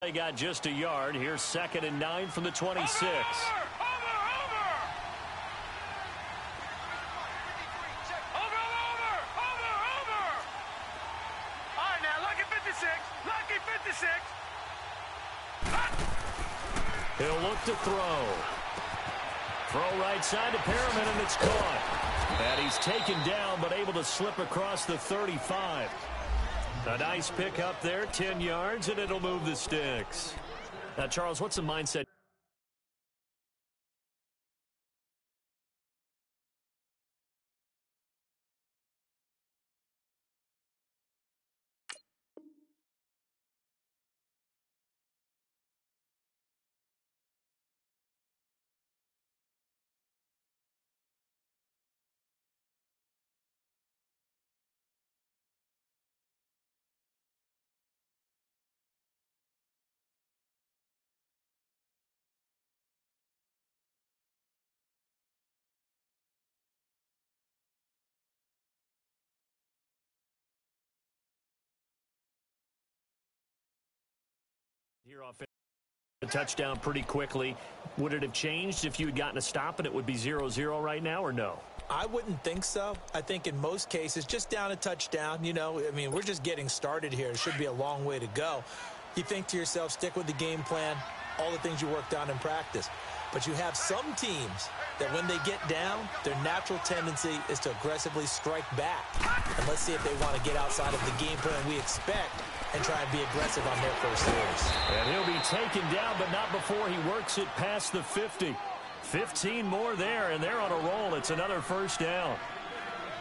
They got just a yard. Here's 2nd and 9 from the 26. Over! All right, now, lucky 56. Lucky 56. He'll look to throw. Throw right side to Perriman, and it's caught. And he's taken down, but able to slip across the 35. A nice pick up there, 10 yards, and it'll move the sticks. Now, Charles, what's the mindset? Here off a touchdown pretty quickly. Would it have changed if you had gotten a stop and it would be 0-0 right now, or no? I wouldn't think so. I think in most cases, just down a touchdown, you know, I mean, we're just getting started here. It should be a long way to go. You think to yourself, stick with the game plan, all the things you worked on in practice. But you have some teams that when they get down, their natural tendency is to aggressively strike back. And let's see if they want to get outside of the game plan we expect and try and be aggressive on their first series. And he'll be taken down, but not before he works it past the 50. 15 more there, and they're on a roll. It's another first down.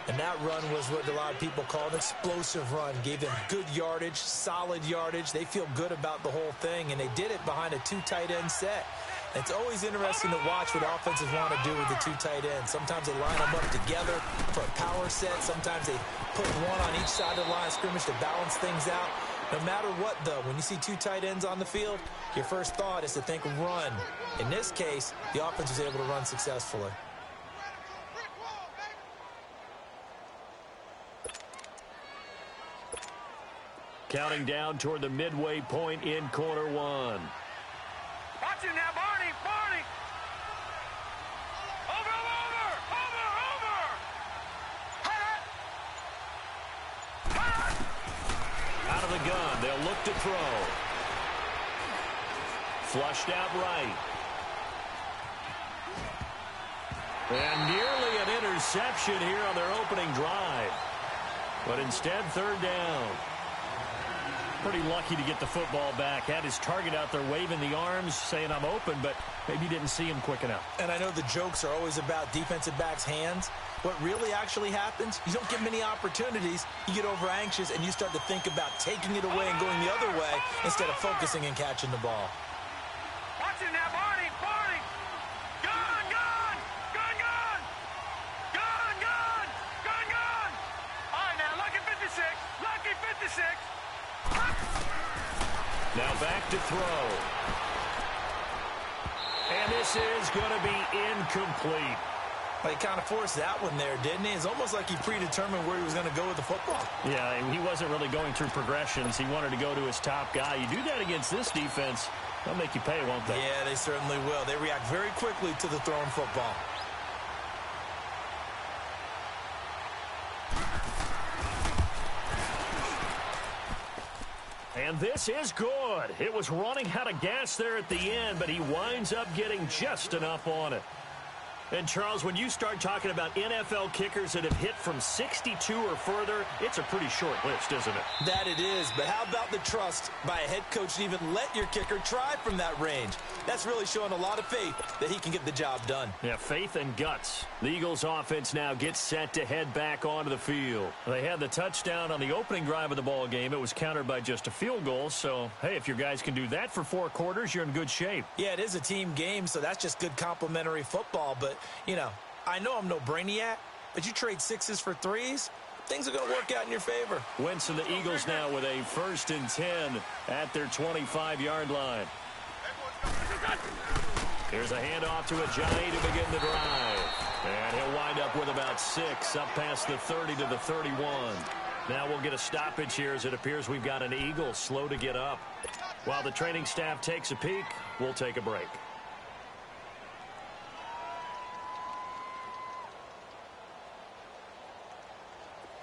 And that run was what a lot of people call an explosive run. Gave them good yardage, solid yardage. They feel good about the whole thing, and they did it behind a 2 tight end set. It's always interesting to watch what offenses want to do with the 2 tight ends. Sometimes they line them up together for a power set. Sometimes they put one on each side of the line of scrimmage to balance things out. No matter what, though, when you see 2 tight ends on the field, your first thought is to think run. In this case, the offense was able to run successfully. Counting down toward the midway point in quarter 1. Watch it now, Barney. Barney. Over. Out of the gun, they'll look to throw. Flushed out right. And nearly an interception here on their opening drive. But instead, 3rd down. Pretty lucky to get the football back. Had his target out there waving the arms, saying I'm open, but maybe didn't see him quick enough. And I know the jokes are always about defensive backs' hands. What really actually happens, you don't get many opportunities. You get over anxious, and you start to think about taking it away and going the other way instead of focusing and catching the ball. Watch it now, Barney. Gun. All right, now, lucky 56. Lucky 56. Now back to throw. And this is going to be incomplete. Well, he kind of forced that one there, didn't he? It's almost like he predetermined where he was going to go with the football. Yeah, he wasn't really going through progressions. He wanted to go to his top guy. You do that against this defense, they'll make you pay, won't they? Yeah, they certainly will. They react very quickly to the thrown football. And this is good. It was running out of gas there at the end, but he winds up getting just enough on it. And, Charles, when you start talking about NFL kickers that have hit from 62 or further, it's a pretty short list, isn't it? That it is, but how about the trust by a head coach to even let your kicker try from that range? That's really showing a lot of faith that he can get the job done. Yeah, faith and guts. The Eagles' offense now gets set to head back onto the field. They had the touchdown on the opening drive of the ball game. It was countered by just a field goal, so, hey, if your guys can do that for 4 quarters, you're in good shape. Yeah, it is a team game, so that's just good complimentary football, but you know, I know I'm no brainiac, but you trade 6s for 3s, things are going to work out in your favor. Wentz and the Eagles now with a 1st and 10 at their 25-yard line. Here's a handoff to Ajayi to begin the drive. And he'll wind up with about 6 up past the 30 to the 31. Now we'll get a stoppage here as it appears we've got an Eagle slow to get up. While the training staff takes a peek, we'll take a break.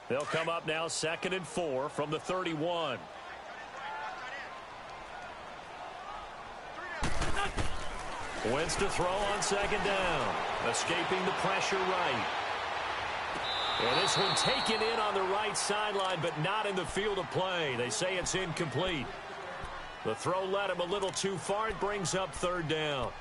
They'll come up now 2nd and 4 from the 31. Wins to throw on 2nd down. Escaping the pressure right. Well, this one taken in on the right sideline, but not in the field of play. They say it's incomplete. The throw led him a little too far. It brings up 3rd down.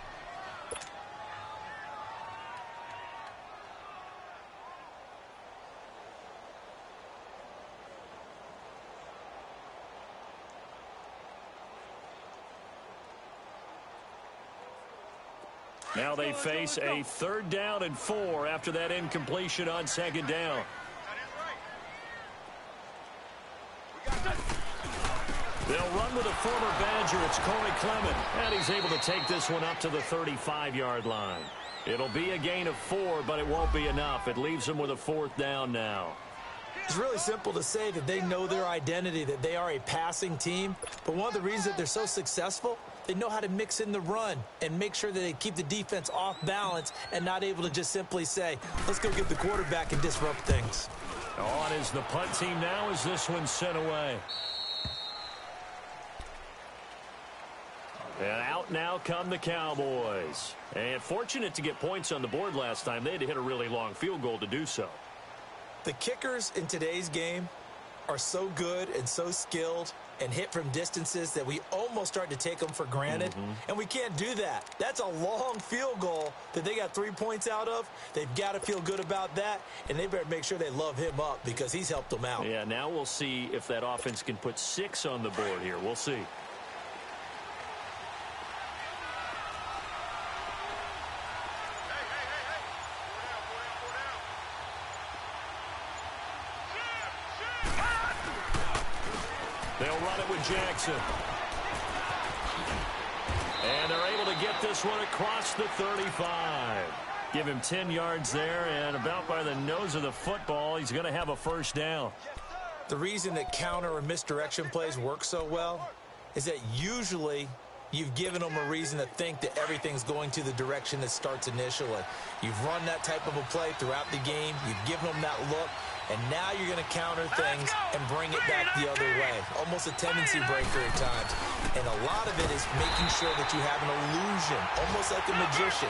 Now they face a 3rd down and 4 after that incompletion on 2nd down. They'll run with a former Badger. It's Corey Clement, and he's able to take this one up to the 35-yard line. It'll be a gain of 4, but it won't be enough. It leaves them with a 4th down now. It's really simple to say that they know their identity, that they are a passing team. But one of the reasons that they're so successful, they know how to mix in the run and make sure that they keep the defense off balance and not able to just simply say, let's go get the quarterback and disrupt things. On is the punt team now as this one's sent away. And out now come the Cowboys. And fortunate to get points on the board last time. They had to hit a really long field goal to do so. The kickers in today's game are so good and so skilled and hit from distances that we almost start to take them for granted. And we can't do that. That's a long field goal that they got 3 points out of. They've got to feel good about that, and they better make sure they love him up because he's helped them out. Yeah, now we'll see if that offense can put 6 on the board here. We'll see. They'll run it with Jackson. And they're able to get this one across the 35. Give him 10 yards there, and about by the nose of the football, he's going to have a 1st down. The reason that counter or misdirection plays work so well is that usually you've given them a reason to think that everything's going to the direction that starts initially. You've run that type of a play throughout the game. You've given them that look. And now you're going to counter things and bring it back the other way. Almost a tendency breaker at times. And a lot of it is making sure that you have an illusion, almost like a magician.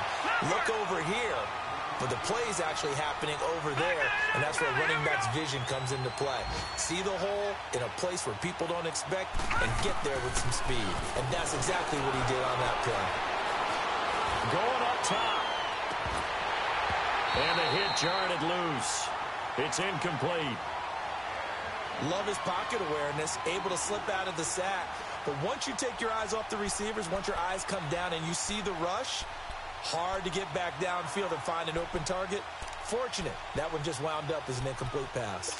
Look over here, but the play is actually happening over there, and that's where running back's vision comes into play. See the hole in a place where people don't expect and get there with some speed. And that's exactly what he did on that play. Going up top. And the hit jarred it loose. It's incomplete. Love his pocket awareness, able to slip out of the sack. But once you take your eyes off the receivers, once your eyes come down and you see the rush, hard to get back downfield and find an open target. Fortunate, that one just wound up as an incomplete pass.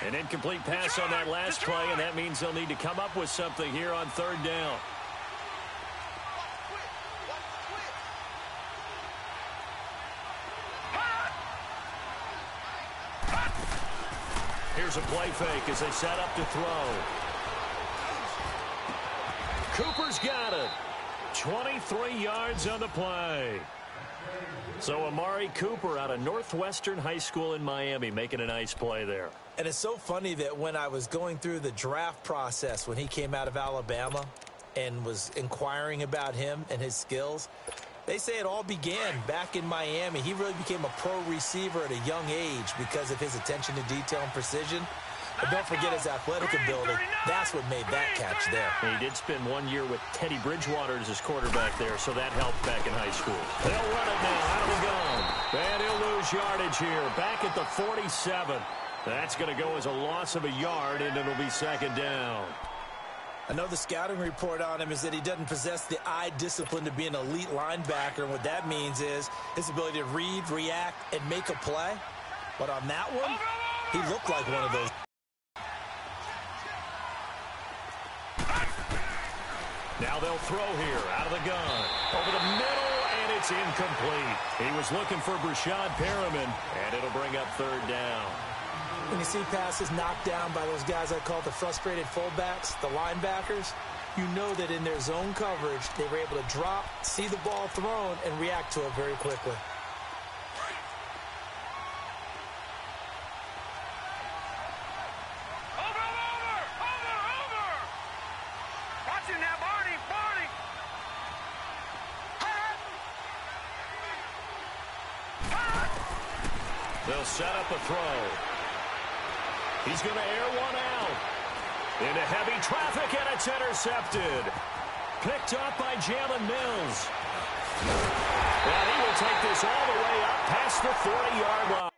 An incomplete pass on that last play, and that means they'll need to come up with something here on 3rd down. Here's a play fake as they set up to throw. Cooper's got it. 23 yards on the play. So Amari Cooper out of Northwestern High School in Miami making a nice play there. And it's so funny that when I was going through the draft process when he came out of Alabama and was inquiring about him and his skills, they say it all began back in Miami. He really became a pro receiver at a young age because of his attention to detail and precision. But don't forget his athletic ability. That's what made that catch there. He did spend 1 year with Teddy Bridgewater as his quarterback there, so that helped back in high school. They'll run it now out of the gun. And he'll lose yardage here. Back at the 47. That's going to go as a loss of a yard, and it'll be 2nd down. I know the scouting report on him is that he doesn't possess the eye discipline to be an elite linebacker. And what that means is his ability to read, react, and make a play. But on that one, he looked like one of those. Now they'll throw here out of the gun. Over the middle, and it's incomplete. He was looking for Brashad Perriman, and it'll bring up 3rd down. When you see passes knocked down by those guys I call the frustrated fullbacks, the linebackers, you know that in their zone coverage, they were able to drop, see the ball thrown, and react to it very quickly. They'll set up a throw. He's going to air one out. Into heavy traffic, and it's intercepted. Picked up by Jalen Mills. And he will take this all the way up past the 40-yard line.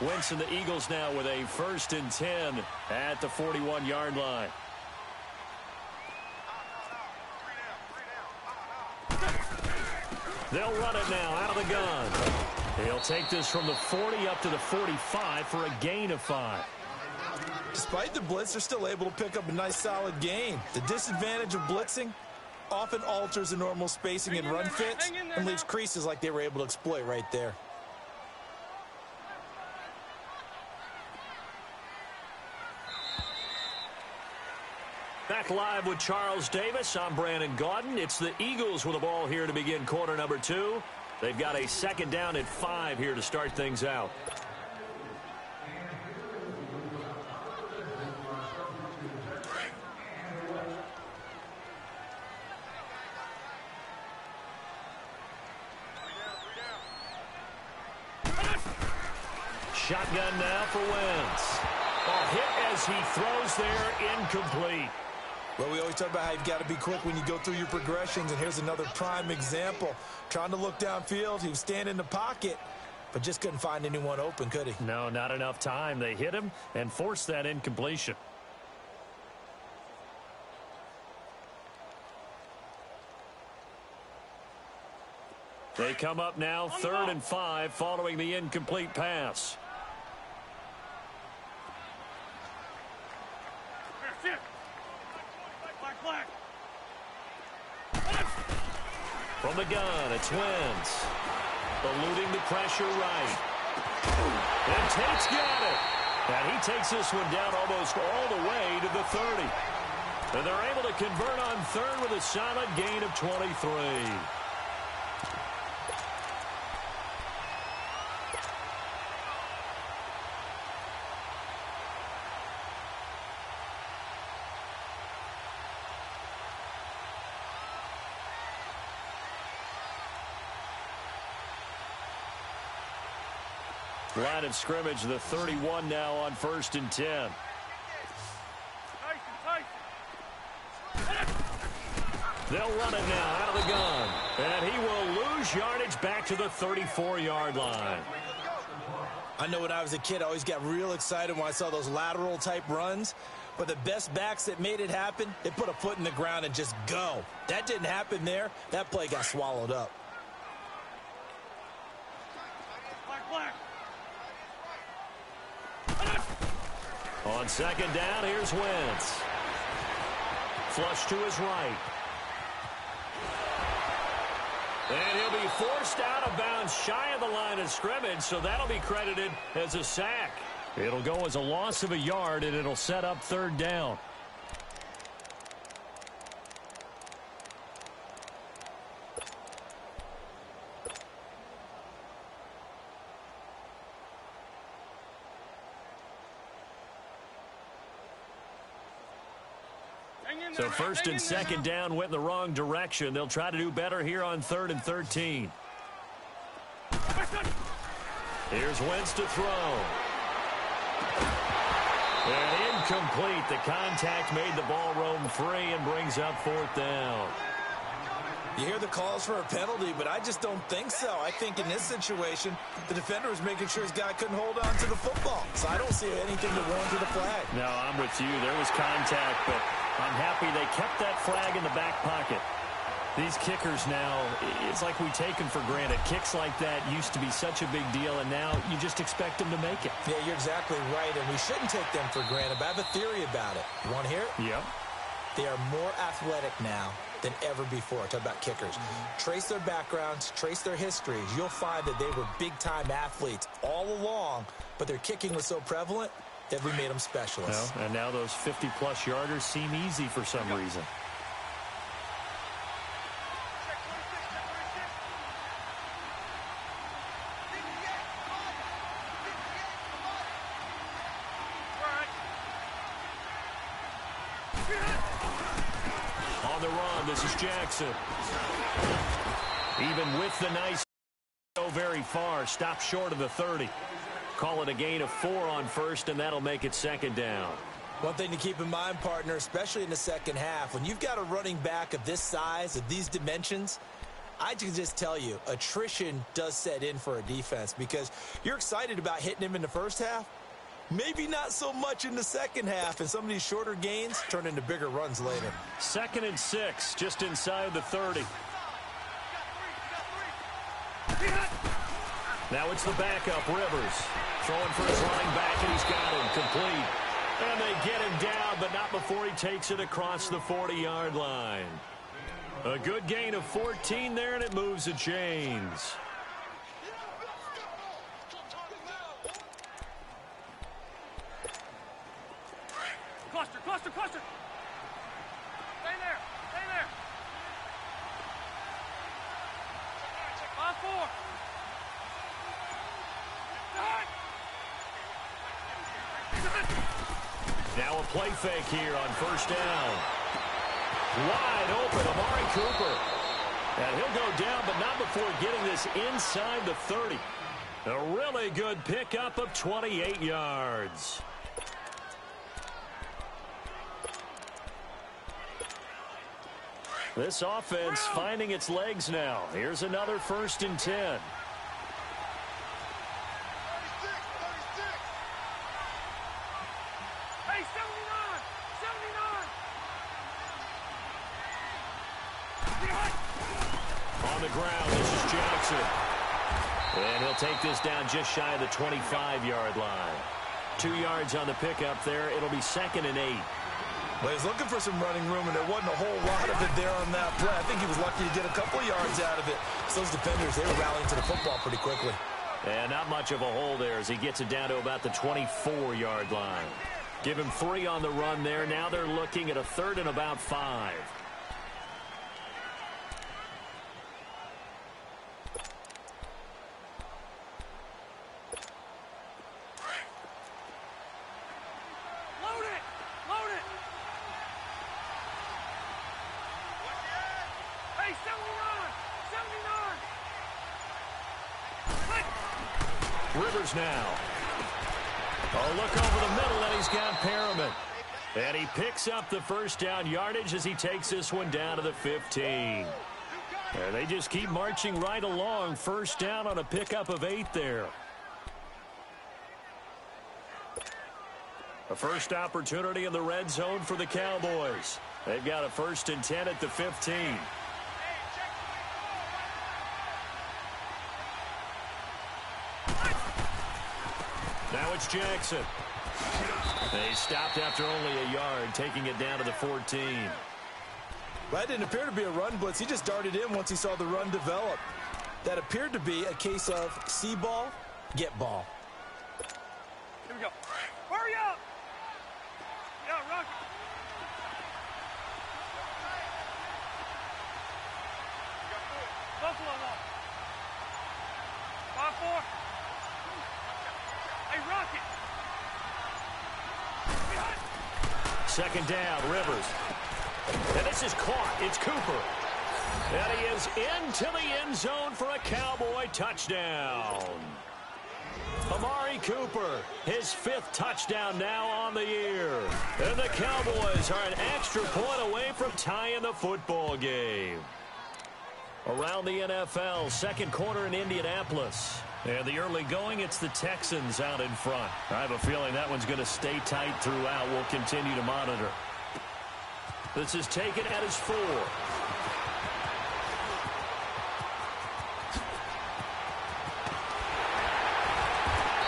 Wentz and the Eagles now with a 1st and 10 at the 41-yard line. They'll run it now out of the gun. He'll take this from the 40 up to the 45 for a gain of 5. Despite the blitz, they're still able to pick up a nice solid gain. The disadvantage of blitzing often alters the normal spacing and run fits and leaves creases like they were able to exploit right there. Back live with Charles Davis. I'm Brandon Gaudin. It's the Eagles with the ball here to begin quarter number 2. They've got a 2nd down at 5 here to start things out. Shotgun now for Wentz. A hit as he throws there, incomplete. Well, we always talk about how you've got to be quick when you go through your progressions, and here's another prime example. Trying to look downfield, he was standing in the pocket, but just couldn't find anyone open, could he? No, not enough time. They hit him and forced that incompletion. They come up now 3rd and 5 following the incomplete pass. From the gun, it's Wentz. Eluding the pressure right. And Tate's got it. And he takes this one down almost all the way to the 30. And they're able to convert on 3rd with a solid gain of 23. Line of scrimmage, the 31 now on 1st and 10. They'll run it now out of the gun. And he will lose yardage back to the 34-yard line. I know when I was a kid, I always got real excited when I saw those lateral type runs. But the best backs that made it happen, they put a foot in the ground and just go. That didn't happen there. That play got swallowed up. On 2nd down, here's Wentz. Flush to his right. And he'll be forced out of bounds shy of the line of scrimmage, so that'll be credited as a sack. It'll go as a loss of a yard, and it'll set up 3rd down. So 1st and 2nd down went in the wrong direction. They'll try to do better here on 3rd and 13. Here's Wentz to throw. And incomplete. The contact made the ball roam free and brings up 4th down. You hear the calls for a penalty, but I just don't think so. I think in this situation, the defender was making sure his guy couldn't hold on to the football. So I don't see anything to warrant the flag. No, I'm with you. There was contact, but I'm happy they kept that flag in the back pocket. These kickers now, it's like we take them for granted. Kicks like that used to be such a big deal, and now you just expect them to make it. Yeah, you're exactly right, and we shouldn't take them for granted, but I have a theory about it. You want to hear it? Yeah. They are more athletic now than ever before. Talk about kickers. Trace their backgrounds, trace their histories. You'll find that they were big-time athletes all along, but their kicking was so prevalent that we made them specialists. Well, and now those 50-plus yarders seem easy for some reason. On the run, this is Jackson. Even with the nice go very far, stop short of the 30. Call it a gain of 4 on first, and that'll make it second down. One thing to keep in mind, partner, especially in the second half, when you've got a running back of this size, of these dimensions, I can just tell you, attrition does set in for a defense because you're excited about hitting him in the first half. Maybe not so much in the second half, and some of these shorter gains turn into bigger runs later. 2nd and 6, just inside the 30. Now it's the backup, Rivers. Throwing for his running back, and he's got him complete. And they get him down, but not before he takes it across the 40-yard line. A good gain of 14 there, and it moves the chains. Cluster. Stay there. 5-4. Now a play fake here on first down. Wide open, Amari Cooper. And he'll go down, but not before getting this inside the 30. A really good pickup of 28 yards. This offense finding its legs now. Here's another 1st and 10. Hey, 79. On the ground, this is Jackson. And he'll take this down just shy of the 25-yard line. 2 yards on the pickup there. It'll be 2nd and 8. Well, he's looking for some running room, and there wasn't a whole lot of it there on that play. I think he was lucky to get a couple of yards out of it. So those defenders, they were rallying to the football pretty quickly. And not much of a hole there as he gets it down to about the 24-yard line. Give him 3 on the run there. Now they're looking at a 3rd and about 5. Load it. Hey, 79. Rivers now. Oh, look over the middle, and he's got Perriman. And he picks up the first down yardage as he takes this one down to the 15. And they just keep marching right along. First down on a pickup of 8 there. A first opportunity in the red zone for the Cowboys. They've got a 1st and 10 at the 15. Now it's Jackson. They stopped after only a yard, taking it down to the 14. That didn't appear to be a run blitz. He just darted in once he saw the run develop. That appeared to be a case of see ball, get ball. Here we go. Hurry up. Yeah, Rocky. Buffalo one. 5-4. Hey, Rocky. 2nd down, Rivers. And this is caught. It's Cooper. And he is into the end zone for a Cowboy touchdown. Amari Cooper, his 5th touchdown now on the year. And the Cowboys are an extra point away from tying the football game. Around the NFL, second quarter in Indianapolis. And the early going, it's the Texans out in front. I have a feeling that one's going to stay tight throughout. We'll continue to monitor. This is taken at his 4.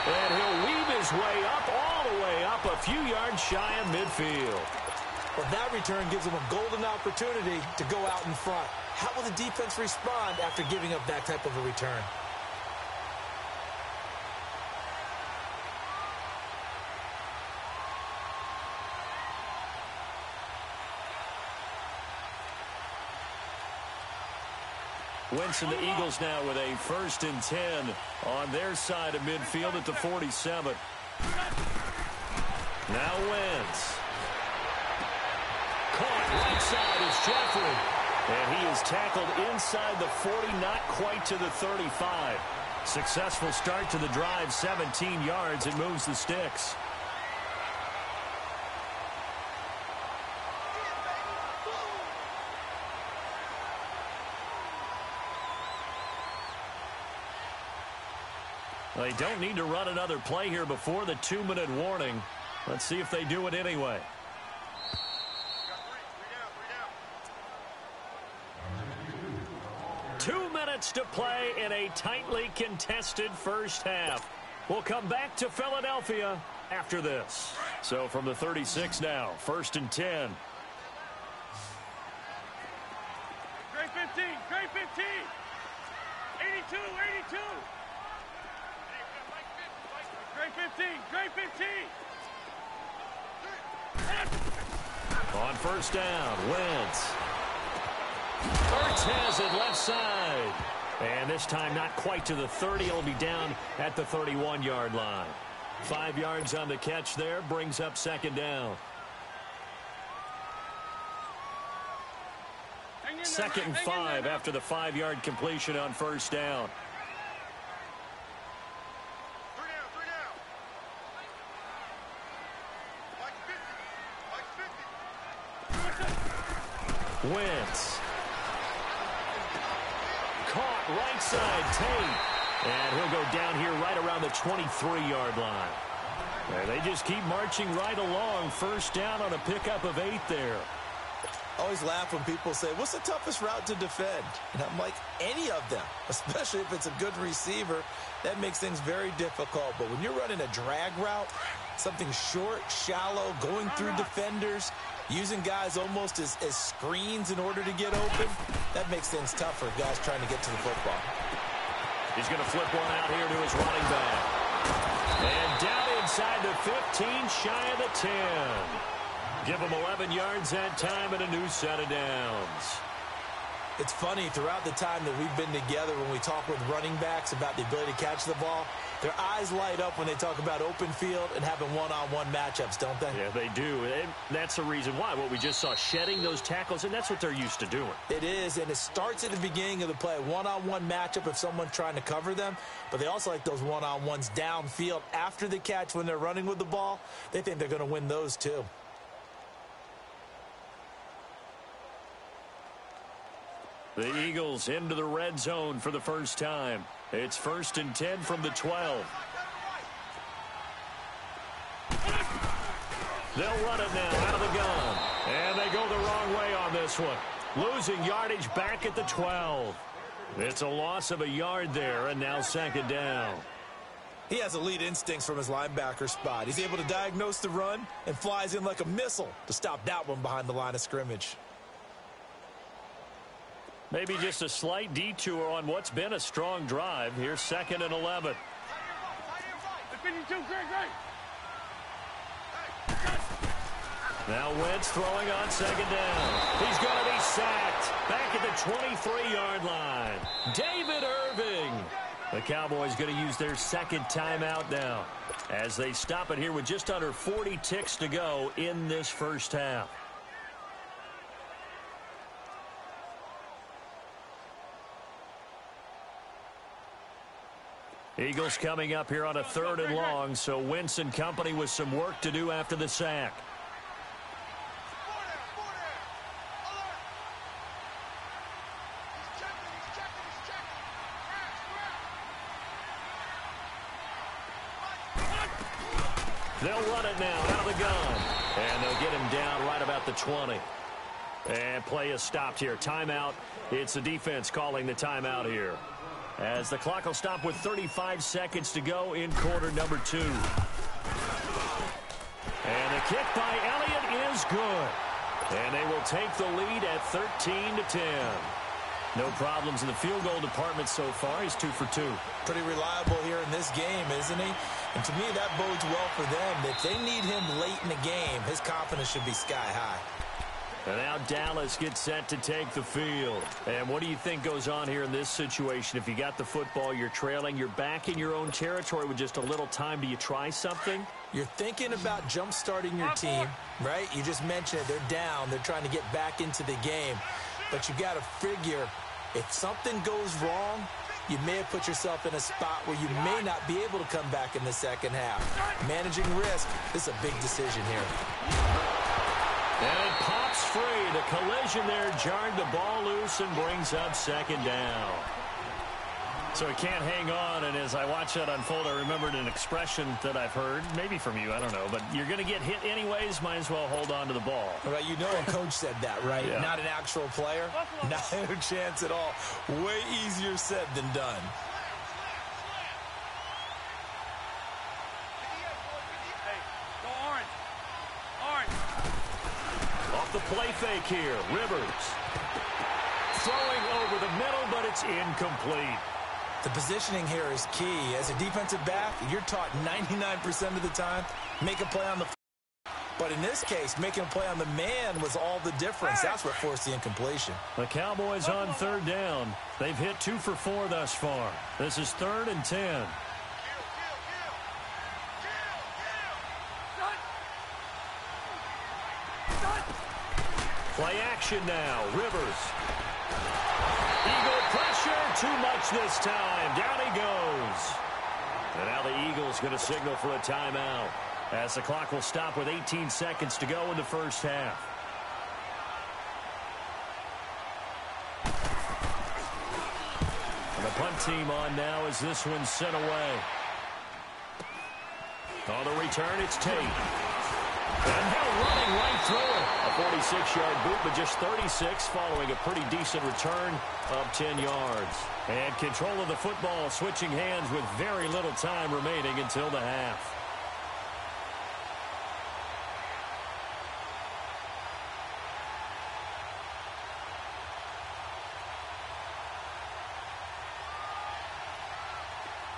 And he'll weave his way up, all the way up, a few yards shy of midfield. Well, that return gives him a golden opportunity to go out in front. How will the defense respond after giving up that type of a return? Wentz and the Eagles now with a 1st and 10 on their side of midfield at the 47. Now Wentz. Caught right side is Jeffrey. And he is tackled inside the 40, not quite to the 35. Successful start to the drive, 17 yards. It moves the sticks. They don't need to run another play here before the 2-minute warning. Let's see if they do it anyway. To play in a tightly contested first half. We'll come back to Philadelphia after this. So from the 36 now, 1st and 10. Great 15, great 15. 82, 82. Great 15, great 15. On 1st down, Wentz. Ertz has it left side. And this time not quite to the 30. It'll be down at the 31-yard line. 5 yards on the catch there. Brings up 2nd down. 2nd and 5 after the 5-yard completion on 1st down. Wentz. Caught right side, Tate. And he'll go down here right around the 23-yard line. And they just keep marching right along. 1st down on a pickup of 8 there. I always laugh when people say, what's the toughest route to defend? And I'm like, any of them, especially if it's a good receiver. That makes things very difficult. But when you're running a drag route, something short, shallow, going through defenders, using guys almost as screens in order to get open, that makes things tough for guys trying to get to the football. He's going to flip one out here to his running back. And down inside the 15, shy of the 10. Give him 11 yards that time and a new set of downs. It's funny, throughout the time that we've been together, when we talk with running backs about the ability to catch the ball, their eyes light up when they talk about open field and having one-on-one matchups, don't they? Yeah, they do. And that's the reason why. What we just saw, shedding those tackles, and that's what they're used to doing. It is, and it starts at the beginning of the play. One-on-one matchup if someone's trying to cover them, but they also like those one-on-ones downfield after the catch when they're running with the ball. They think they're going to win those too. The Eagles into the red zone for the first time. It's 1st and 10 from the 12. They'll run it now out of the gun. And they go the wrong way on this one. Losing yardage back at the 12. It's a loss of a yard there, and now 2nd down. He has elite instincts from his linebacker spot. He's able to diagnose the run and flies in like a missile to stop that one behind the line of scrimmage. Maybe just a slight detour on what's been a strong drive. Here's 2nd and 11. 52, great. Now Wentz throwing on 2nd down. He's going to be sacked back at the 23-yard line. David Irving. The Cowboys going to use their 2nd timeout now as they stop it here with just under 40 ticks to go in this first half. Eagles coming up here on a 3rd and long, so Wentz and company with some work to do after the sack. They'll run it now out of the gun. And they'll get him down right about the 20. And play is stopped here. Timeout. It's the defense calling the timeout here, as the clock will stop with 35 seconds to go in quarter number 2. And the kick by Elliott is good. And they will take the lead at 13-10. No problems in the field goal department so far. He's 2 for 2. Pretty reliable here in this game, isn't he? And to me, that bodes well for them. If they need him late in the game, his confidence should be sky high. And now Dallas gets set to take the field. And what do you think goes on here in this situation? If you got the football, you're trailing, you're back in your own territory with just a little time. Do you try something? You're thinking about jump-starting your team, right? You just mentioned it. They're down. They're trying to get back into the game. But you got to figure, if something goes wrong, you may have put yourself in a spot where you may not be able to come back in the second half. Managing risk, this is a big decision here. And it pops free. The collision there jarred the ball loose and brings up second down. So he can't hang on, and as I watch that unfold, I remembered an expression that I've heard, maybe from you, I don't know, but you're going to get hit anyways, might as well hold on to the ball. Right, you know a coach said that, right? Yeah. Not an actual player. Not a chance at all. Way easier said than done. The play fake here. Rivers throwing over the middle, but it's incomplete. The positioning here is key. As a defensive back, you're taught 99% of the time, make a play on the but in this case, making a play on the man was all the difference. That's what forced the incompletion. The Cowboys on third down. They've hit 2 for 4 thus far. This is 3rd and 10. Play action now. Rivers. Eagle pressure. Too much this time. Down he goes. And now the Eagles going to signal for a timeout, as the clock will stop with 18 seconds to go in the first half. And the punt team on now as this one's sent away. On the return, it's Tate. And they're running right through it. A 46-yard boot, but just 36 following a pretty decent return of 10 yards. And control of the football switching hands with very little time remaining until the half.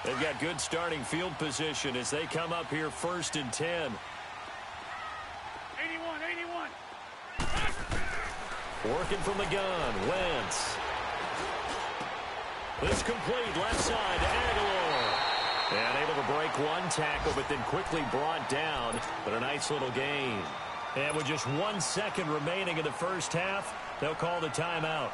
They've got good starting field position as they come up here 1st and 10. 81. Working from the gun, Wentz. This complete left side to Aguilar. And able to break one tackle, but then quickly brought down. But a nice little gain. And with just 1 second remaining in the first half, they'll call the timeout.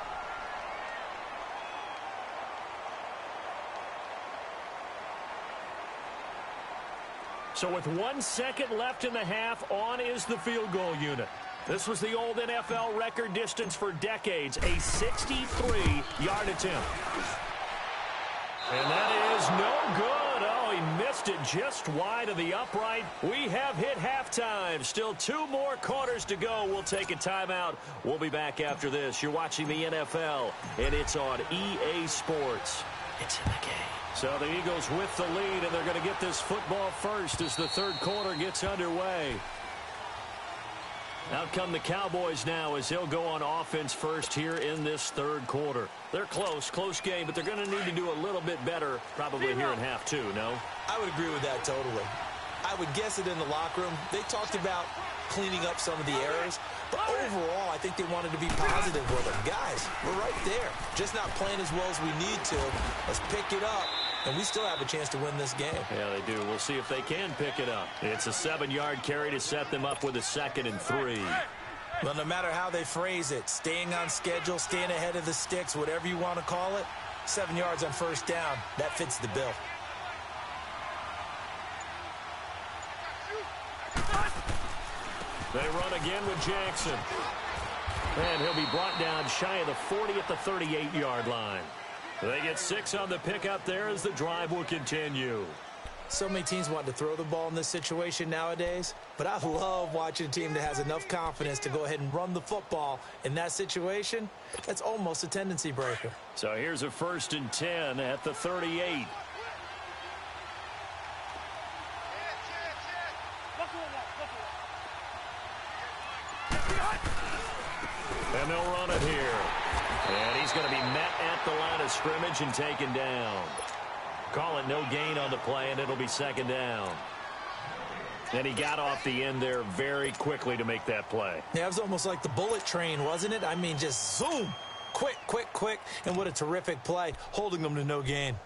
So with 1 second left in the half, on is the field goal unit. This was the old NFL record distance for decades, a 63-yard attempt. And that is no good. Oh, he missed it just wide of the upright. We have hit halftime. Still 2 more quarters to go. We'll take a timeout. We'll be back after this. You're watching the NFL, and it's on EA Sports. It's in the game. So the Eagles with the lead, and they're going to get this football first as the third quarter gets underway. Out come the Cowboys now as they'll go on offense first here in this third quarter. They're close game, but they're going to need to do a little bit better probably here in half 2, no? I would agree with that totally. I would guess it in the locker room. They talked about cleaning up some of the errors, but overall, I think they wanted to be positive with them. Guys, we're right there. Just not playing as well as we need to. Let's pick it up, and we still have a chance to win this game. Yeah, they do. We'll see if they can pick it up. It's a 7-yard carry to set them up with a 2nd and 3. Well, no matter how they phrase it, staying on schedule, staying ahead of the sticks, whatever you want to call it, 7 yards on first down, that fits the bill. They run again with Jackson. And he'll be brought down shy of the 40 at the 38-yard line. They get 6 on the pickup there as the drive will continue. So many teams want to throw the ball in this situation nowadays, but I love watching a team that has enough confidence to go ahead and run the football. In that situation, that's almost a tendency breaker. So here's a 1st and 10 at the 38. And they'll run it here. And he's going to be met at the line of scrimmage and taken down. Call it no gain on the play, and it'll be 2nd down. And he got off the end there very quickly to make that play. Yeah, it was almost like the bullet train, wasn't it? I mean, just zoom. Quick, quick, quick. And what a terrific play, holding them to no gain.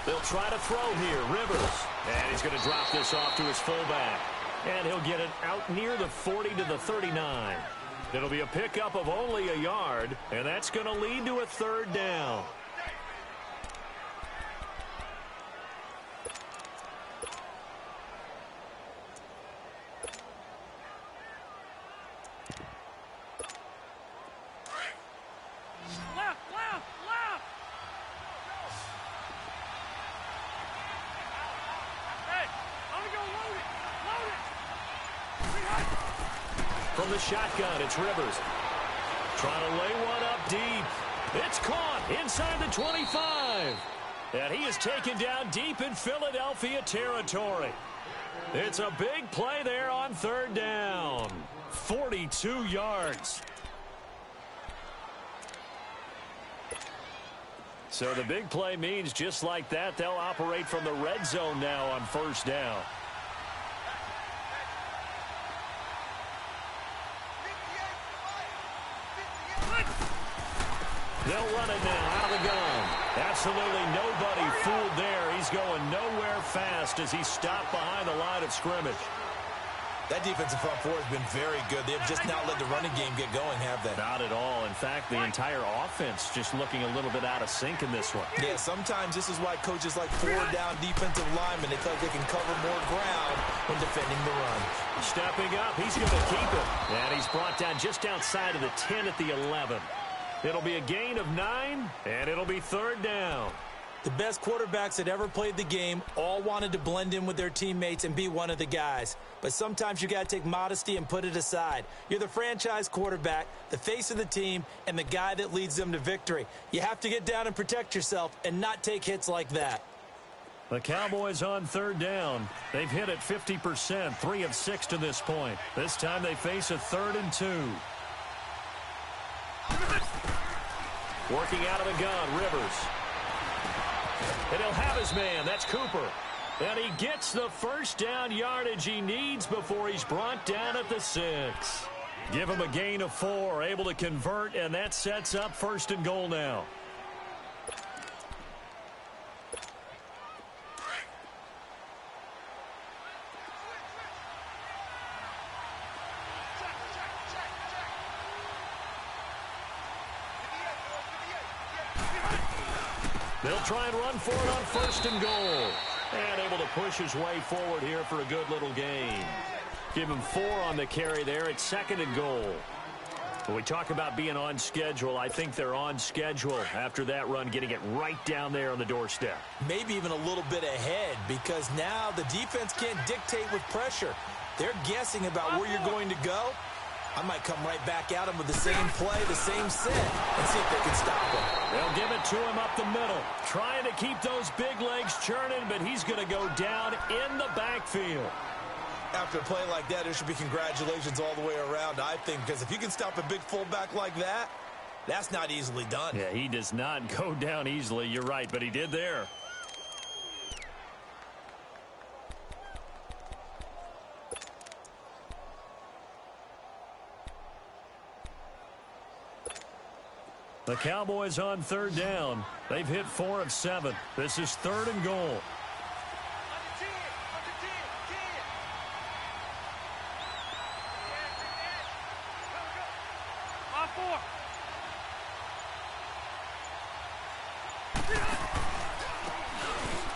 They'll try to throw here. Rivers. And he's going to drop this off to his fullback. And he'll get it out near the 40 to the 39. It'll be a pickup of only a yard, and that's going to lead to a 3rd down. From the shotgun, it's Rivers. Trying to lay one up deep. It's caught inside the 25. And he is taken down deep in Philadelphia territory. It's a big play there on 3rd down. 42 yards. So the big play means just like that, they'll operate from the red zone now on 1st down. They'll run it now out of the gun. Absolutely nobody fooled there. He's going nowhere fast as he stopped behind the line of scrimmage. That defensive front four has been very good. They have just not let the running game get going, have they? Not at all. In fact, the entire offense just looking a little bit out of sync in this one. Yeah, sometimes this is why coaches like 4-down defensive linemen. They feel like they can cover more ground when defending the run. Stepping up, he's going to keep it. And he's brought down just outside of the 10 at the 11. It'll be a gain of 9, and it'll be 3rd down. The best quarterbacks that ever played the game all wanted to blend in with their teammates and be one of the guys. But sometimes you got to take modesty and put it aside. You're the franchise quarterback, the face of the team, and the guy that leads them to victory. You have to get down and protect yourself and not take hits like that. The Cowboys on 3rd down. They've hit it 50%, 3 of 6 to this point. This time they face a 3rd and 2. Working out of the gun, Rivers. And he'll have his man. That's Cooper. And he gets the 1st down yardage he needs before he's brought down at the 6. Give him a gain of 4, able to convert, and that sets up 1st and goal now. They'll try and run for it on 1st and goal. And able to push his way forward here for a good little gain. Give him 4 on the carry there at 2nd and goal. When we talk about being on schedule, I think they're on schedule after that run, getting it right down there on the doorstep. Maybe even a little bit ahead, because now the defense can't dictate with pressure. They're guessing about where you're going to go. I might come right back at him with the same play, the same set, and see if they can stop him. They'll give it to him up the middle. Trying to keep those big legs churning, but he's going to go down in the backfield. After a play like that, there should be congratulations all the way around, I think, because if you can stop a big fullback like that, that's not easily done. Yeah, he does not go down easily. You're right, but he did there. The Cowboys on 3rd down. They've hit 4 of 7. This is 3rd and goal.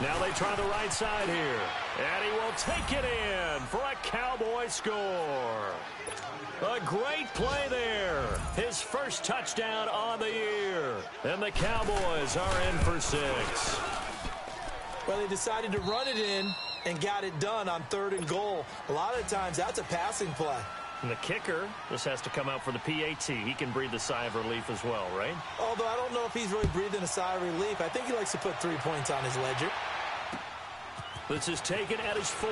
Now they try the right side here. And he will take it in for a Cowboy score. A great play there. His first touchdown on the year. And the Cowboys are in for 6. Well, they decided to run it in and got it done on 3rd and goal. A lot of times that's a passing play. And the kicker, this has to come out for the PAT. He can breathe a sigh of relief as well, right? Although I don't know if he's really breathing a sigh of relief. I think he likes to put 3 points on his ledger. This is taken at his 4.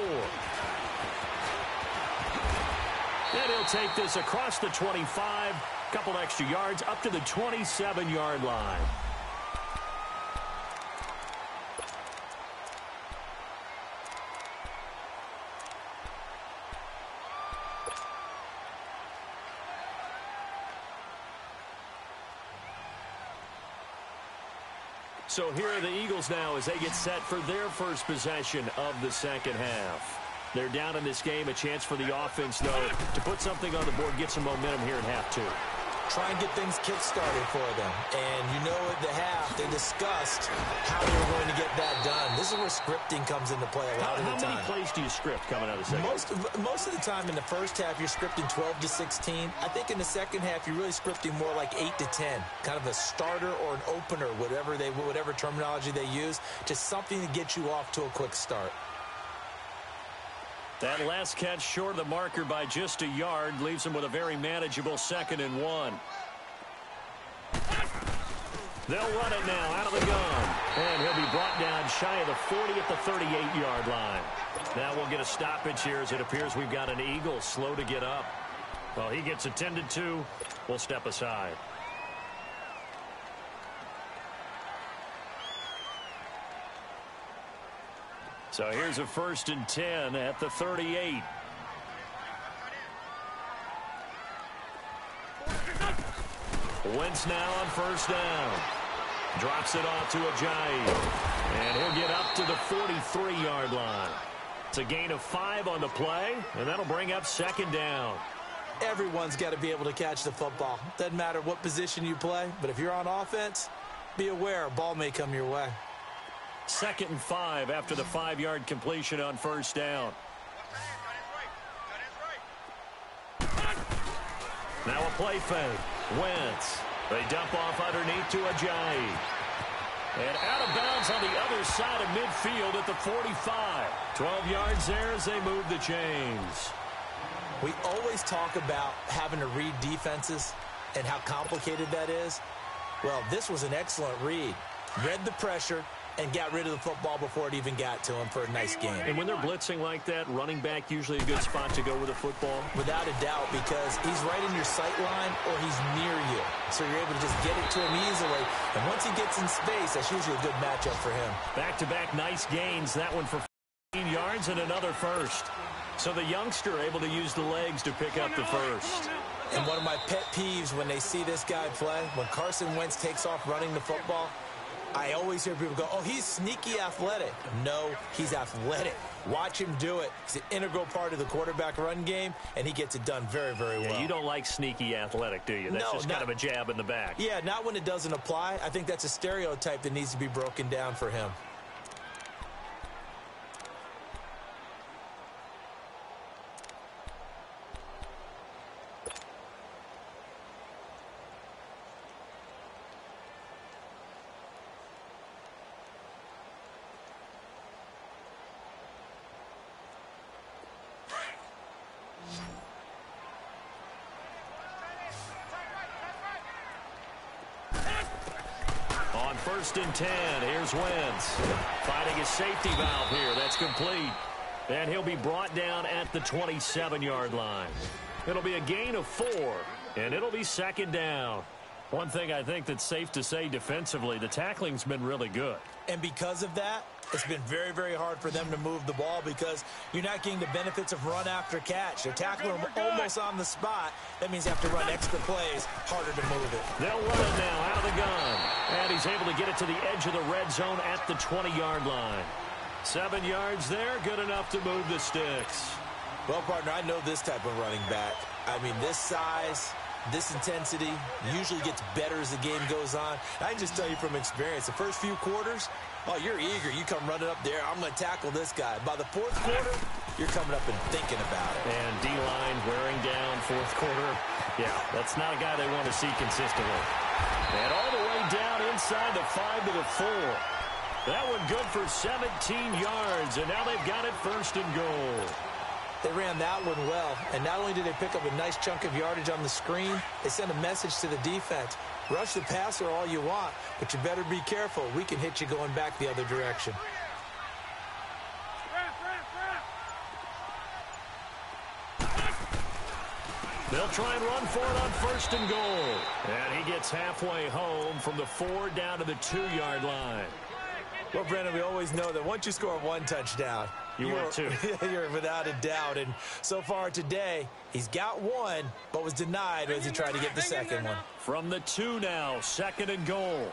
And he'll take this across the 25, couple extra yards up to the 27-yard line. So here are the Eagles now as they get set for their first possession of the second half. They're down in this game. A chance for the offense, though, to put something on the board, get some momentum here in half 2. Try and get things kick-started for them. And you know at the half, they discussed how they were going to get that done. This is where scripting comes into play a lot of the time. How many plays do you script coming out of the second half? Most of the time in the first half, you're scripting 12 to 16. I think in the second half, you're really scripting more like 8 to 10. Kind of a starter or an opener, whatever terminology they use. Just something to get you off to a quick start. That last catch short of the marker by just a yard leaves him with a very manageable 2nd and 1. They'll run it now out of the gun. And he'll be brought down shy of the 40 at the 38-yard line. Now we'll get a stoppage here as it appears we've got an Eagle slow to get up. Well, he gets attended to. We'll step aside. So here's a 1st and 10 at the 38. Wentz now on 1st down. Drops it off to Ajayi. And he'll get up to the 43-yard line. It's a gain of 5 on the play, and that'll bring up 2nd down. Everyone's got to be able to catch the football. Doesn't matter what position you play, but if you're on offense, be aware a ball may come your way. 2nd and 5 after the 5-yard completion on 1st down. Now a play fake. Wentz. They dump off underneath to Ajayi. And out of bounds on the other side of midfield at the 45. 12 yards there as they move the chains. We always talk about having to read defenses and how complicated that is. Well, this was an excellent read. Read the pressure and got rid of the football before it even got to him for a nice game. And when they're blitzing like that, running back usually a good spot to go with the football? Without a doubt, because he's right in your sight line or he's near you. So you're able to just get it to him easily. And once he gets in space, that's usually a good matchup for him. Back-to-back nice gains. That one for 15 yards and another first. So the youngster able to use the legs to pick up the first. And one of my pet peeves when they see this guy play, when Carson Wentz takes off running the football, I always hear people go, oh, he's sneaky athletic. No, he's athletic. Watch him do it. He's an integral part of the quarterback run game, and he gets it done very, very well. Yeah, you don't like sneaky athletic, do you? That's just kind of a jab in the back. Yeah, not when it doesn't apply. I think that's a stereotype that needs to be broken down for him. On 1st and 10, here's Wentz. Finding his safety valve here. That's complete. And he'll be brought down at the 27-yard line. It'll be a gain of 4, and it'll be 2nd down. One thing I think that's safe to say defensively, the tackling's been really good. And because of that, it's been very, very hard for them to move the ball because you're not getting the benefits of run after catch. They're tackling him almost on the spot. That means you have to run extra plays, harder to move it. They'll run it now out of the gun. And he's able to get it to the edge of the red zone at the 20-yard line. 7 yards there, good enough to move the sticks. Well, partner, I know this type of running back. I mean, this size, this intensity usually gets better as the game goes on. I can just tell you from experience, the first few quarters, oh, you're eager. You come running up there. I'm going to tackle this guy. By the fourth quarter, you're coming up and thinking about it. And D-line wearing down fourth quarter. Yeah, that's not a guy they want to see consistently. And all the way down inside the 5 to the 4. That one good for 17 yards, and now they've got it first and goal. They ran that one well, and not only did they pick up a nice chunk of yardage on the screen, they sent a message to the defense. Rush the passer all you want, but you better be careful. We can hit you going back the other direction. They'll try and run for it on first and goal. And he gets halfway home from the 4 down to the 2-yard line. Well, Brennan, we always know that once you score one touchdown, you're without a doubt. And so far today, he's got one, but was denied as he tried to get the second one. From the 2 now, second and goal.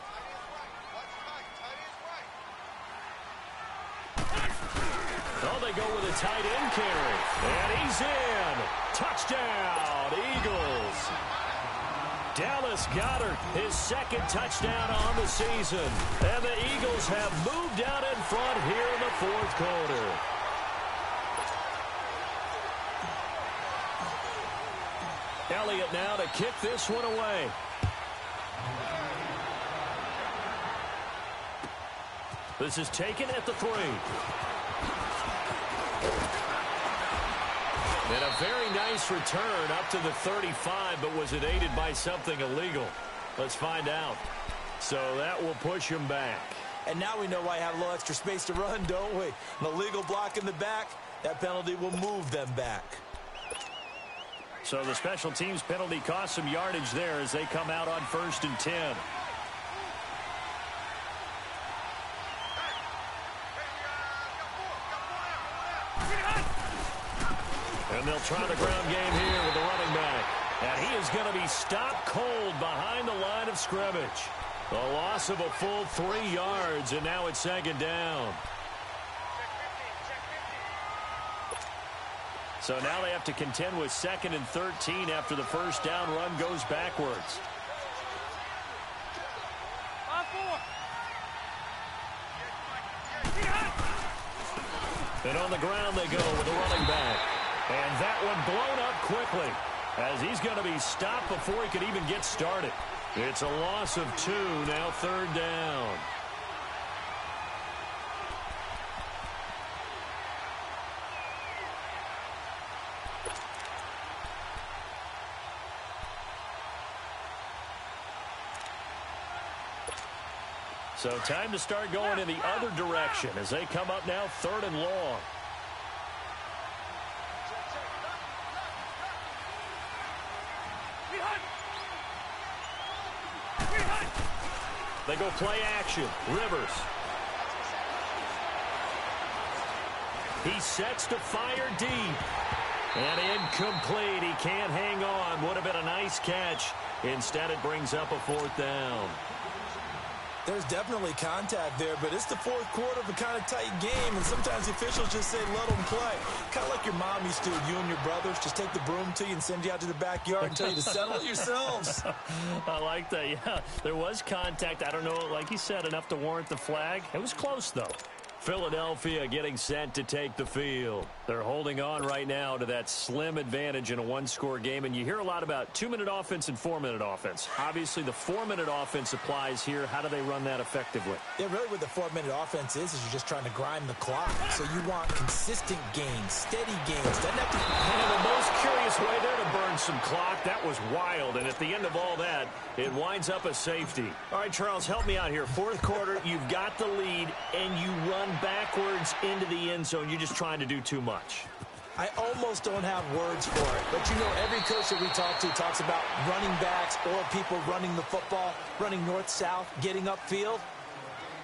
Oh, they go with a tight end carry. And he's in. Touchdown, Eagles. Dallas Goedert, his second touchdown on the season. And the Eagles have moved out in front here in the fourth quarter. Elliott now to kick this one away. This is taken at the 3. And a very nice return up to the 35, but was it aided by something illegal? Let's find out. So that will push him back. And now we know why I have a little extra space to run, don't we? An illegal block in the back, that penalty will move them back. So the special teams penalty cost some yardage there as they come out on first and 10. And they'll try the ground game here with the running back. And he is going to be stopped cold behind the line of scrimmage. A loss of a full 3 yards, and now it's second down. So now they have to contend with second and 13 after the first down run goes backwards. And on the ground they go with the running back. And that one blown up quickly as he's going to be stopped before he could even get started. It's a loss of 2, now third down. So time to start going in the other direction as they come up now third and long. They go play action. Rivers. He sets to fire deep. And incomplete. He can't hang on. Would have been a nice catch. Instead, it brings up a fourth down. There's definitely contact there, but it's the fourth quarter of a kind of tight game, and sometimes the officials just say, let them play. Kind of like your mom used to with you and your brothers. Just take the broom to you and send you out to the backyard and tell you to settle it yourselves. I like that, yeah. There was contact. I don't know, like you said, enough to warrant the flag. It was close, though. Philadelphia getting set to take the field. They're holding on right now to that slim advantage in a one-score game, and you hear a lot about 2-minute offense and 4-minute offense. Obviously, the 4-minute offense applies here. How do they run that effectively? Yeah, really what the 4-minute offense is you're just trying to grind the clock. So you want consistent gains, steady gains. Doesn't have to... And the most curious way there to burn some clock. That was wild, and at the end of all that, it winds up a safety. All right, Charles, help me out here. Fourth quarter, you've got the lead, and you run backwards into the end zone. You're just trying to do too much. I almost don't have words for it. But, you know, every coach that we talk to talks about running backs or people running the football, running north-south, getting upfield.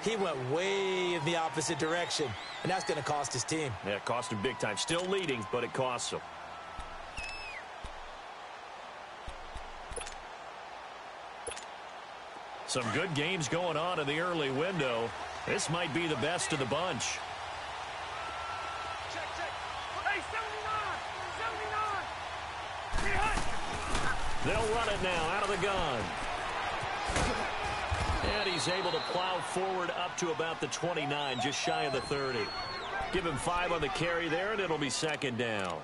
He went way in the opposite direction, and that's going to cost his team. Yeah, it cost him big time. Still leading, but it costs him. Some good games going on in the early window. This might be the best of the bunch. They'll run it now out of the gun. And he's able to plow forward up to about the 29, just shy of the 30. Give him 5 on the carry there, and it'll be second down.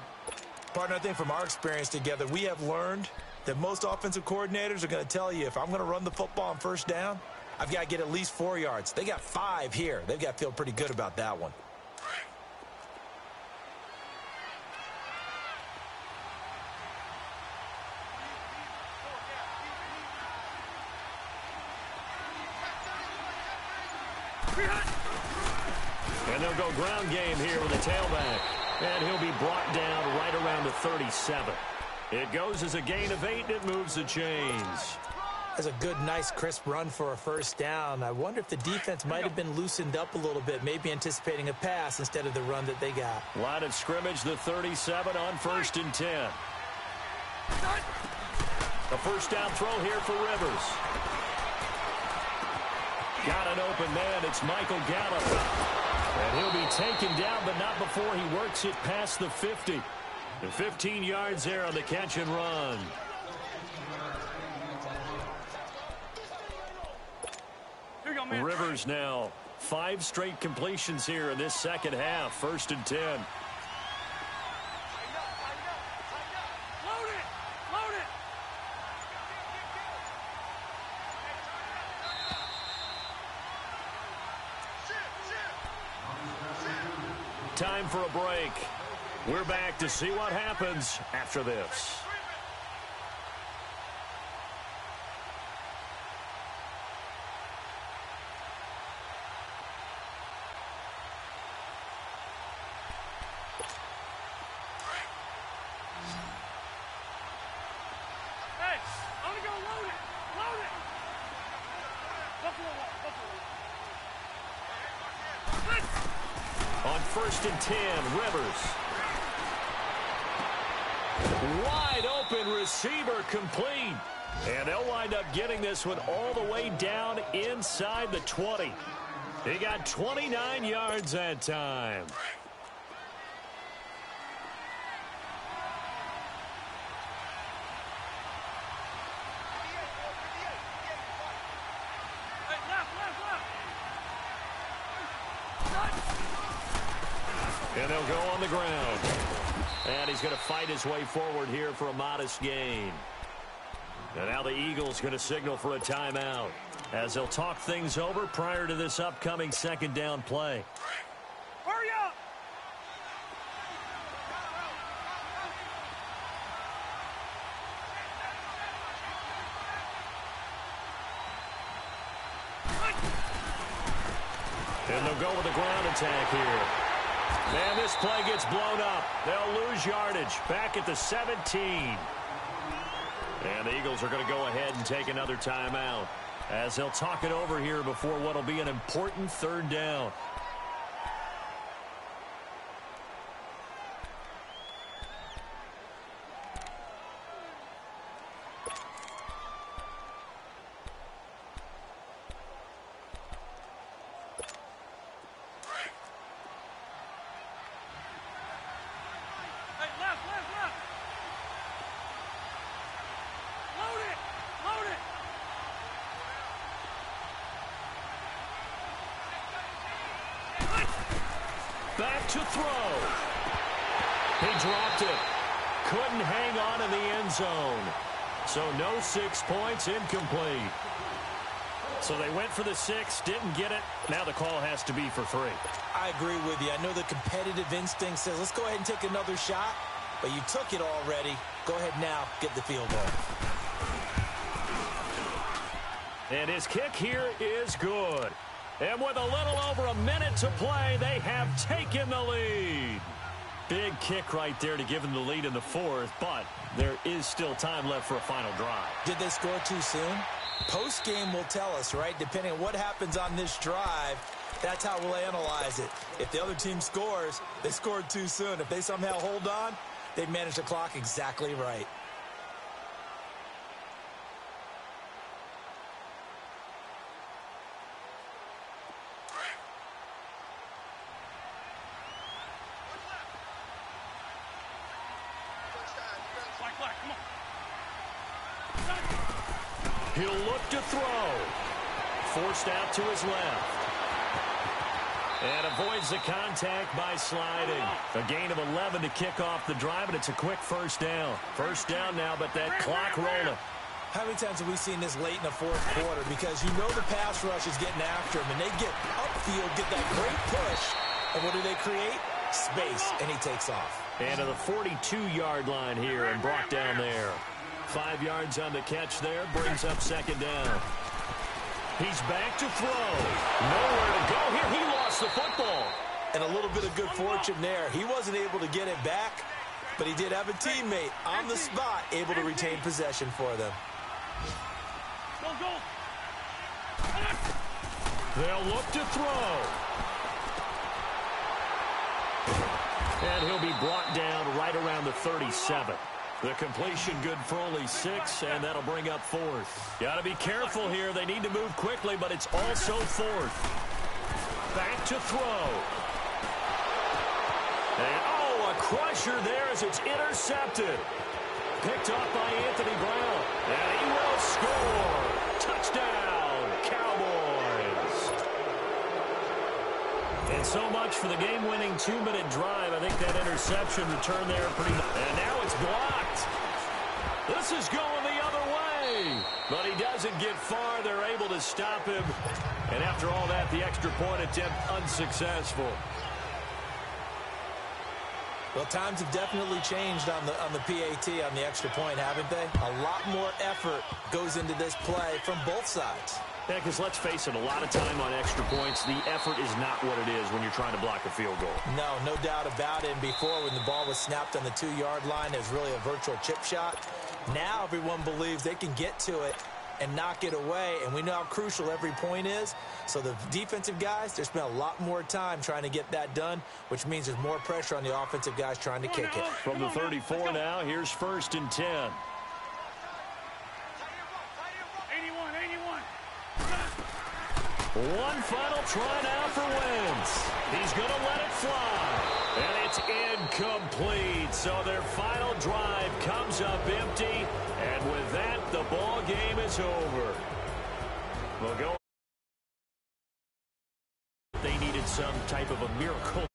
Partner, I think from our experience together, we have learned that most offensive coordinators are going to tell you, if I'm going to run the football on first down, I've got to get at least 4 yards. They got 5 here. They've got to feel pretty good about that one. And they'll go ground game here with a tailback. And he'll be brought down right around the 37. It goes as a gain of 8, and it moves the chains. That's a good, nice, crisp run for a first down. I wonder if the defense might have been loosened up a little bit, maybe anticipating a pass instead of the run that they got. Line of scrimmage, the 37 on 1st and 10. A first down throw here for Rivers. Got an open man. It's Michael Gallup. And he'll be taken down, but not before he works it past the 50. The 15 yards there on the catch and run. Rivers now 5 straight completions here in this second half. 1st and 10. Load it! Load it! Time for a break. We're back to see what happens after this. Hey, I'm gonna go load it! Load it! Buffalo. On 1st and 10, Rivers. Wide open receiver complete. And they'll wind up getting this one all the way down inside the 20. He got 29 yards that time. And they'll go on the ground. And he's going to fight his way forward here for a modest gain. And now the Eagles going to signal for a timeout as they'll talk things over prior to this upcoming second down play. Hurry up! And they'll go with a ground attack here. And this play gets blown up. They'll lose yardage back at the 17. And the Eagles are going to go ahead and take another timeout as they'll talk it over here before what will be an important third down. Back to throw. He dropped it. Couldn't hang on in the end zone. So no 6 points, incomplete. So they went for the 6, didn't get it. Now the call has to be for 3. I agree with you. I know the competitive instinct says, let's go ahead and take another shot. But you took it already. Go ahead now, get the field goal. And his kick here is good. And with a little over a minute to play, they have taken the lead. Big kick right there to give them the lead in the 4th, but there is still time left for a final drive. Did they score too soon? Post-game will tell us, right? Depending on what happens on this drive, that's how we'll analyze it. If the other team scores, they scored too soon. If they somehow hold on, they managed the clock exactly right. Come on. He'll look to throw. Forced out to his left. And avoids the contact by sliding. A gain of 11 to kick off the drive, and it's a quick first down. First down now, but that clock rolling. How many times have we seen this late in the fourth quarter? Because you know the pass rush is getting after him, and they get upfield, get that great push, and what do they create? Space, and he takes off. And to the 42-yard line here and brought down there. 5 yards on the catch there, brings up second down. He's back to throw. Nowhere to go here. He lost the football. And a little bit of good fortune there. He wasn't able to get it back, but he did have a teammate on the spot able to retain possession for them. Go. They'll look to throw. And he'll be brought down right around the 37. The completion good for only 6, and that'll bring up 4th. Got to be careful here. They need to move quickly, but it's also 4th. Back to throw. And, a crusher there as it's intercepted. Picked up by Anthony Brown. And he will score. Touchdown, Cowboys. And so much for the game-winning 2-minute drive. I think that interception returned there pretty much. And now it's blocked. This is going the other way. But he doesn't get far. They're able to stop him. And after all that, the extra point attempt unsuccessful. Well, times have definitely changed on the PAT, on the extra point, haven't they? A lot more effort goes into this play from both sides. Yeah, because let's face it, a lot of time on extra points, the effort is not what it is when you're trying to block a field goal. No doubt about it. And before, when the ball was snapped on the 2-yard line, it was really a virtual chip shot. Now everyone believes they can get to it and knock it away, and we know how crucial every point is. So the defensive guys, they spend a lot more time trying to get that done, which means there's more pressure on the offensive guys trying to kick it. From the 34 now, here's 1st and 10. 81. One final try now for Wentz. He's going to let it fly. And it's incomplete. So their final drive comes up empty. And with that, the ball game is over. We'll go. They needed some type of a miracle.